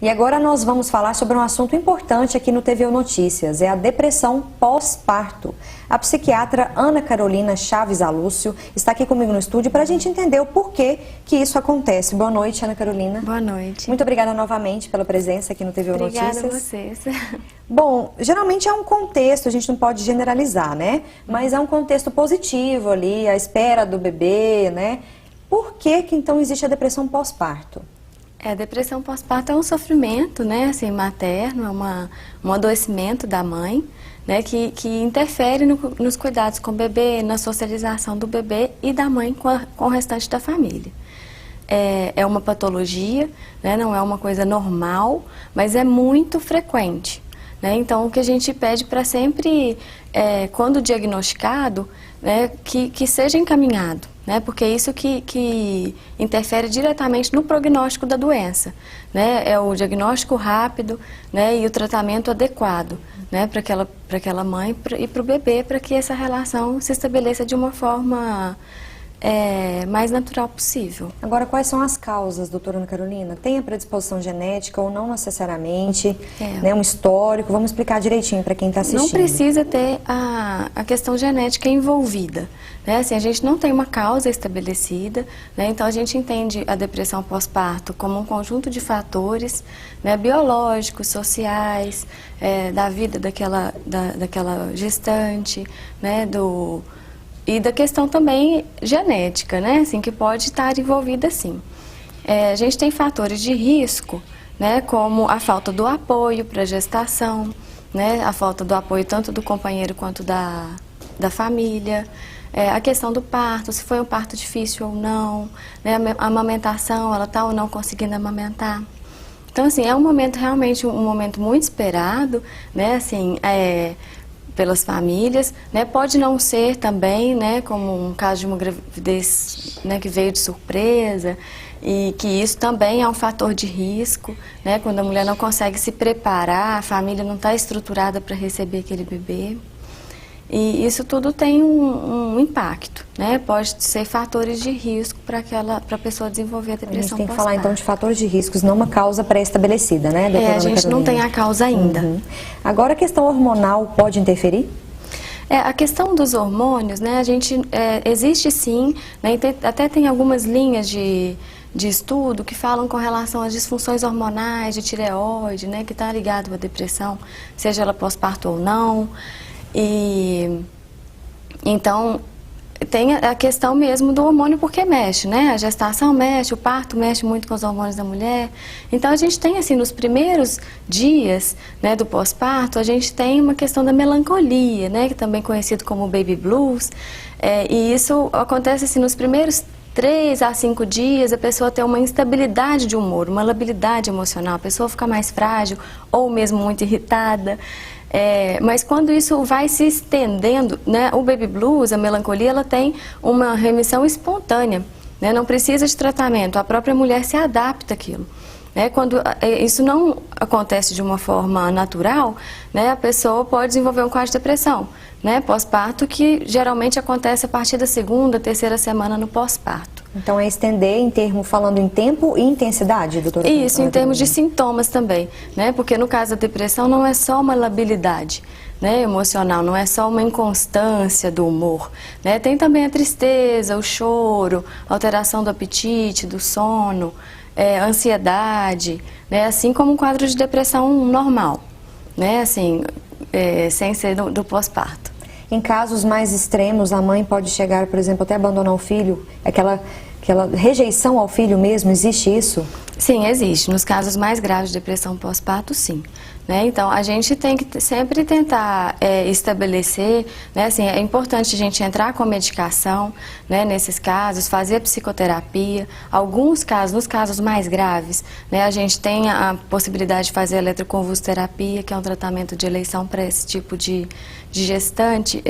E agora nós vamos falar sobre um assunto importante aqui no TVU Notícias, é a depressão pós-parto. A psiquiatra Ana Carolina Chaves Alúcio está aqui comigo no estúdio para a gente entender o porquê que isso acontece. Boa noite, Ana Carolina. Boa noite. Muito obrigada novamente pela presença aqui no TVU Notícias. Obrigada a vocês. Bom, geralmente é um contexto, a gente não pode generalizar, né? Mas é um contexto positivo ali, a espera do bebê, né? Por que então existe a depressão pós-parto? A depressão pós-parto é um sofrimento, né, assim, materno, é um adoecimento da mãe, né, que interfere nos cuidados com o bebê, na socialização do bebê e da mãe com o restante da família. É uma patologia, né, não é uma coisa normal, mas é muito frequente, né? Então, o que a gente pede para sempre, quando diagnosticado, né, que seja encaminhado, né, porque é isso que interfere diretamente no prognóstico da doença, né, é o diagnóstico rápido, né, e o tratamento adequado, né, para aquela mãe e para o bebê, para que essa relação se estabeleça de uma forma mais natural possível. Agora, quais são as causas, doutora Ana Carolina? Tem a predisposição genética ou não necessariamente? Né, um histórico? Vamos explicar direitinho para quem está assistindo. Não precisa ter a questão genética envolvida, né? Assim, a gente não tem uma causa estabelecida, né? Então a gente entende a depressão pós-parto como um conjunto de fatores, né, biológicos, sociais, da vida daquela gestante, né, e da questão também genética, né, assim, que pode estar envolvida sim. A gente tem fatores de risco, né, como a falta do apoio para a gestação, né, a falta do apoio tanto do companheiro quanto da família, a questão do parto, se foi um parto difícil ou não, né, a amamentação, ela está ou não conseguindo amamentar. Então, assim, é um momento realmente um momento muito esperado, né, assim, pelas famílias, né? Pode não ser também, né, como um caso de uma gravidez, né, que veio de surpresa, e que isso também é um fator de risco, né, quando a mulher não consegue se preparar, a família não está estruturada para receber aquele bebê. E isso tudo tem um impacto, né? Pode ser fatores de risco para a pessoa desenvolver a depressão pós-parto. A gente tem que falar então de fatores de riscos, não uma causa pré-estabelecida, né, doutora Ana a gente Carolina? não tem a causa ainda. Uhum. Agora, a questão hormonal pode interferir? A questão dos hormônios, né, a gente, existe sim, né, até tem algumas linhas de estudo que falam com relação às disfunções hormonais de tireoide, né, que está ligado à depressão, seja ela pós-parto ou não. E então tem a questão mesmo do hormônio, porque mexe, né? A gestação mexe, o parto mexe muito com os hormônios da mulher. Então a gente tem assim, nos primeiros dias, né, do pós-parto, a gente tem uma questão da melancolia, né, que também é conhecido como baby blues. E isso acontece assim nos primeiros 3 a 5 dias, a pessoa tem uma instabilidade de humor, uma labilidade emocional, a pessoa fica mais frágil ou mesmo muito irritada. Mas quando isso vai se estendendo, né, o baby blues, a melancolia, ela tem uma remissão espontânea, né, não precisa de tratamento, a própria mulher se adapta àquilo. Né, quando isso não acontece de uma forma natural, né, a pessoa pode desenvolver um quadro de depressão, né, pós-parto, que geralmente acontece a partir da 2ª, 3ª semana no pós-parto. Então é estender falando em tempo e intensidade, doutora? Isso, em termos de sintomas também, né, porque no caso da depressão não é só uma labilidade, né, emocional, não é só uma inconstância do humor, né, tem também a tristeza, o choro, alteração do apetite, do sono, ansiedade, né, assim como um quadro de depressão normal, né, assim, sem ser do pós-parto. Em casos mais extremos, a mãe pode chegar, por exemplo, até abandonar o filho, aquela rejeição ao filho mesmo, existe isso? Sim, existe. Nos casos mais graves de depressão pós-parto, sim. Né? Então, a gente tem que sempre tentar estabelecer, né? Assim, é importante a gente entrar com medicação, né? Nesses casos, fazer psicoterapia. Alguns casos, nos casos mais graves, né? A gente tem a possibilidade de fazer eletroconvulsoterapia, que é um tratamento de eleição para esse tipo de gestante,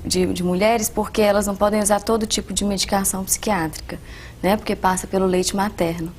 de mulheres, porque elas não podem usar todo tipo de medicação psiquiátrica, né? Porque passa pelo leite materno.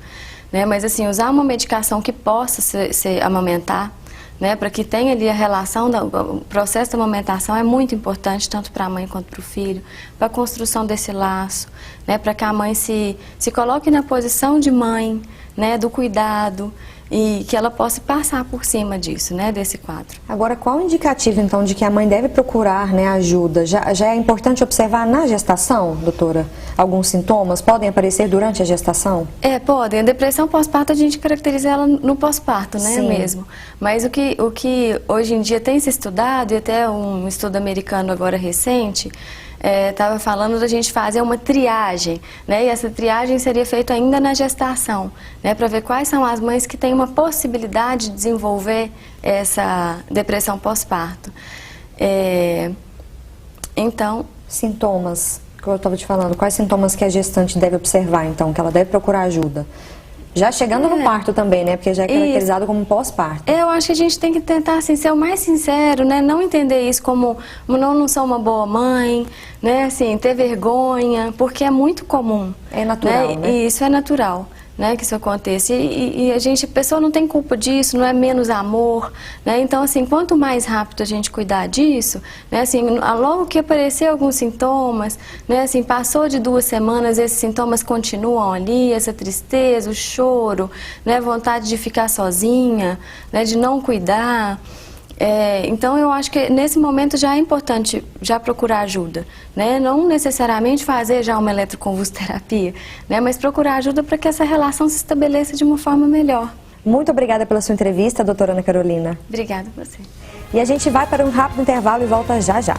Né? Mas assim, usar uma medicação que possa se amamentar, né, para que tenha ali a relação, o processo da amamentação é muito importante, tanto para a mãe quanto para o filho, para a construção desse laço, né, para que a mãe se coloque na posição de mãe, né, do cuidado, e que ela possa passar por cima disso, né, desse quadro. Agora, qual o indicativo, então, de que a mãe deve procurar, né, ajuda? Já é importante observar na gestação, doutora? Alguns sintomas podem aparecer durante a gestação? Podem. A depressão pós-parto, a gente caracteriza ela no pós-parto, né, Sim. mesmo. Mas o que hoje em dia tem se estudado, e até um estudo americano agora recente, estava falando da gente fazer uma triagem, né? E essa triagem seria feita ainda na gestação, né? Para ver quais são as mães que têm uma possibilidade de desenvolver essa depressão pós-parto. Então... Sintomas, que eu estava te falando, quais sintomas que a gestante deve observar, então, que ela deve procurar ajuda? Já chegando no parto também, né? Porque já é caracterizado como pós-parto. Eu acho que a gente tem que tentar, assim, ser o mais sincero, né? Não entender isso como não sou uma boa mãe, né? Assim, ter vergonha, porque é muito comum. É natural, né? E isso é natural, né? Que isso aconteça. E a pessoa não tem culpa disso, não é menos amor, né? Então, assim, quanto mais rápido a gente cuidar disso, né? Assim, logo que aparecer alguns sintomas, né? Assim, passou de 2 semanas, esses sintomas continuam ali, essa tristeza, o choro, né? Vontade de ficar sozinha, né? De não cuidar. Então, eu acho que nesse momento já é importante já procurar ajuda, né? Não necessariamente fazer já uma eletroconvulsoterapia, né? Mas procurar ajuda para que essa relação se estabeleça de uma forma melhor. Muito obrigada pela sua entrevista, doutora Ana Carolina. Obrigada a você. E a gente vai para um rápido intervalo e volta já já.